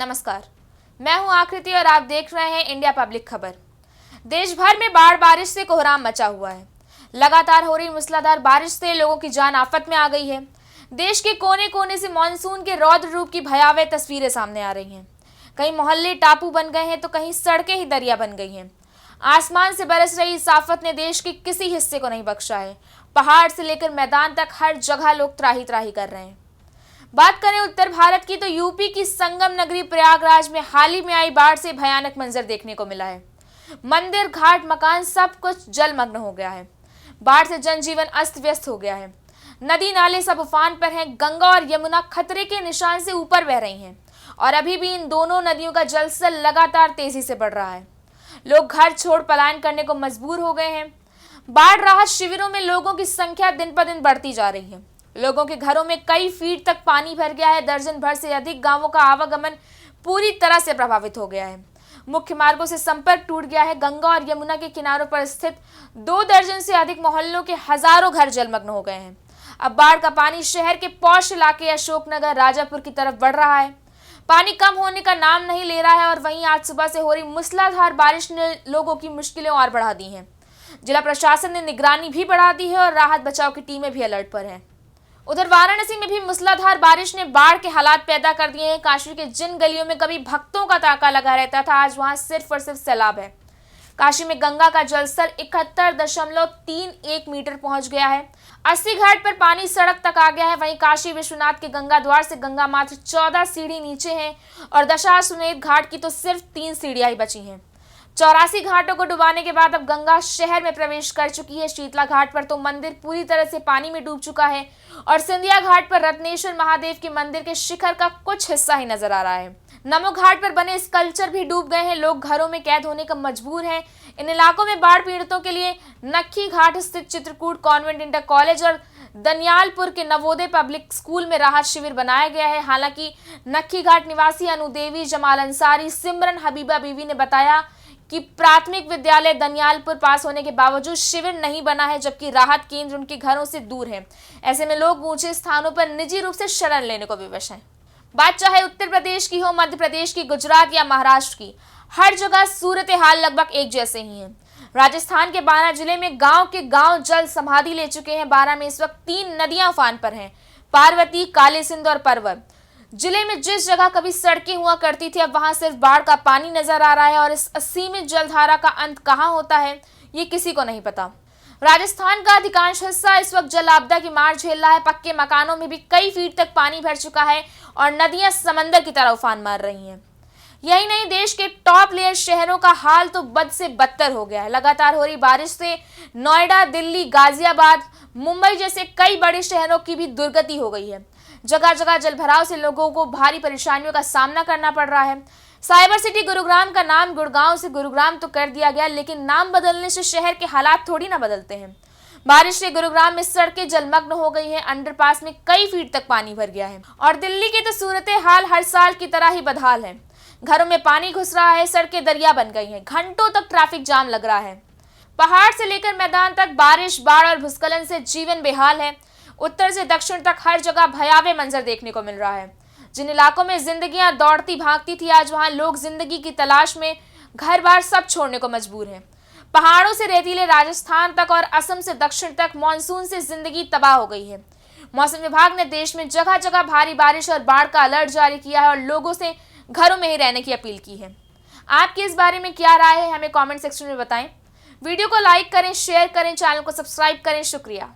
नमस्कार, मैं हूं आकृति और आप देख रहे हैं इंडिया पब्लिक खबर। देश भर में बाढ़ बारिश से कोहराम मचा हुआ है। लगातार हो रही मूसलाधार बारिश से लोगों की जान आफत में आ गई है। देश के कोने कोने से मानसून के रौद्र रूप की भयावह तस्वीरें सामने आ रही हैं। कहीं मोहल्ले टापू बन गए हैं तो कहीं सड़कें ही दरिया बन गई हैं। आसमान से बरस रही इस आफत ने देश के किसी हिस्से को नहीं बख्शा है। पहाड़ से लेकर मैदान तक हर जगह लोग त्राही त्राही कर रहे हैं। बात करें उत्तर भारत की तो यूपी की संगम नगरी प्रयागराज में हाल ही में आई बाढ़ से भयानक मंजर देखने को मिला है। मंदिर, घाट, मकान सब कुछ जलमग्न हो गया है। बाढ़ से जनजीवन अस्त व्यस्त हो गया है। नदी नाले सब उफान पर हैं। गंगा और यमुना खतरे के निशान से ऊपर बह रही हैं और अभी भी इन दोनों नदियों का जलस्तर लगातार तेजी से बढ़ रहा है। लोग घर छोड़ पलायन करने को मजबूर हो गए हैं। बाढ़ राहत शिविरों में लोगों की संख्या दिन पर दिन बढ़ती जा रही है। लोगों के घरों में कई फीट तक पानी भर गया है। दर्जन भर से अधिक गांवों का आवागमन पूरी तरह से प्रभावित हो गया है। मुख्य मार्गों से संपर्क टूट गया है। गंगा और यमुना के किनारों पर स्थित 2 दर्जन से अधिक मोहल्लों के हजारों घर जलमग्न हो गए हैं। अब बाढ़ का पानी शहर के पौष इलाके अशोकनगर, राजापुर की तरफ बढ़ रहा है। पानी कम होने का नाम नहीं ले रहा है और वहीं आज सुबह से हो रही मूसलाधार बारिश ने लोगों की मुश्किलें और बढ़ा दी हैं। जिला प्रशासन ने निगरानी भी बढ़ा दी है और राहत बचाव की टीमें भी अलर्ट पर हैं। उधर वाराणसी में भी मूसलाधार बारिश ने बाढ़ के हालात पैदा कर दिए हैं। काशी के जिन गलियों में कभी भक्तों का तांता लगा रहता था, आज वहां सिर्फ और सिर्फ सैलाब है। काशी में गंगा का जलस्तर 71.31 मीटर पहुंच गया है। 80 घाट पर पानी सड़क तक आ गया है। वहीं काशी विश्वनाथ के गंगा द्वार से गंगा मात्र 14 सीढ़ी नीचे है और दशाश्वमेध घाट की तो सिर्फ 3 सीढ़ियां ही बची हैं। 84 घाटों को डुबाने के बाद अब गंगा शहर में प्रवेश कर चुकी है। शीतला घाट पर तो मंदिर पूरी तरह से पानी में डूब चुका है और सिंधिया घाट पर रत्नेश्वर महादेव के मंदिर के शिखर का कुछ हिस्सा ही नजर आ रहा है। नमो घाट पर बने स्कल्पचर भी डूब गए हैं। लोग घरों में कैद होने का मजबूर हैं। इन इलाकों में बाढ़ पीड़ितों के लिए नक्खी घाट स्थित चित्रकूट कॉन्वेंट इंटर कॉलेज और दनियालपुर के नवोदय पब्लिक स्कूल में राहत शिविर बनाया गया है। हालांकि नक्खी घाट निवासी अनुदेवी, जमाल अंसारी, सिमरन हबीबा बीवी ने बताया कि प्राथमिक विद्यालय दनियालपुर पास होने के बावजूद शिविर नहीं बना है, जबकि राहत केंद्र उनके घरों से दूर है। ऐसे में लोग ऊंचे स्थानों पर निजी रूप से शरण लेने को विवश हैं। बात चाहे उत्तर प्रदेश की हो, मध्य प्रदेश की, गुजरात या महाराष्ट्र की, हर जगह सूरत हाल लगभग एक जैसे ही है। राजस्थान के बारां जिले में गांव के गांव जल समाधि ले चुके हैं। बारां में इस वक्त 3 नदियां उफान पर हैं, पार्वती, काली सिंध और परवल। जिले में जिस जगह कभी सड़कें हुआ करती थी, अब वहां सिर्फ बाढ़ का पानी नजर आ रहा है और इस असीमित जलधारा का अंत कहां होता है ये किसी को नहीं पता। राजस्थान का अधिकांश हिस्सा इस वक्त जल आपदा की मार झेल रहा है। पक्के मकानों में भी कई फीट तक पानी भर चुका है और नदियां समंदर की तरह उफान मार रही हैं। यही नहीं, देश के टॉप लेयर शहरों का हाल तो बद से बदतर हो गया है। लगातार हो रही बारिश से नोएडा, दिल्ली, गाजियाबाद, मुंबई जैसे कई बड़े शहरों की भी दुर्गति हो गई है। जगह जगह जलभराव से लोगों को भारी परेशानियों का सामना करना पड़ रहा है। साइबर सिटी गुरुग्राम का नाम गुड़गांव से गुरुग्राम तो कर दिया गया, लेकिन नाम बदलने से शहर के हालात थोड़ी ना बदलते हैं। बारिश से गुरुग्राम में सड़कें जलमग्न हो गई हैं। अंडरपास में कई फीट तक पानी भर गया है और दिल्ली की तो सूरत हाल हर साल की तरह ही बदहाल है। घरों में पानी घुस रहा है, सड़कें दरिया बन गई हैं, घंटों तक ट्रैफिक जाम लग रहा है। पहाड़ से लेकर मैदान तक बारिश, बाढ़ और भूस्खलन से जीवन बेहाल है। उत्तर से दक्षिण तक हर जगह भयावह मंजर देखने को मिल रहा है। जिन इलाकों में जिंदगियां दौड़ती भागती थी, आज वहां लोग जिंदगी की तलाश में घर बार सब छोड़ने को मजबूर हैं। पहाड़ों से रेतीले राजस्थान तक और असम से दक्षिण तक मानसून से जिंदगी तबाह हो गई है। मौसम विभाग ने देश में जगह जगह भारी बारिश और बाढ़ का अलर्ट जारी किया है और लोगों से घरों में ही रहने की अपील की है। आपकी इस बारे में क्या राय है, हमें कॉमेंट सेक्शन में बताएं। वीडियो को लाइक करें, शेयर करें, चैनल को सब्सक्राइब करें। शुक्रिया।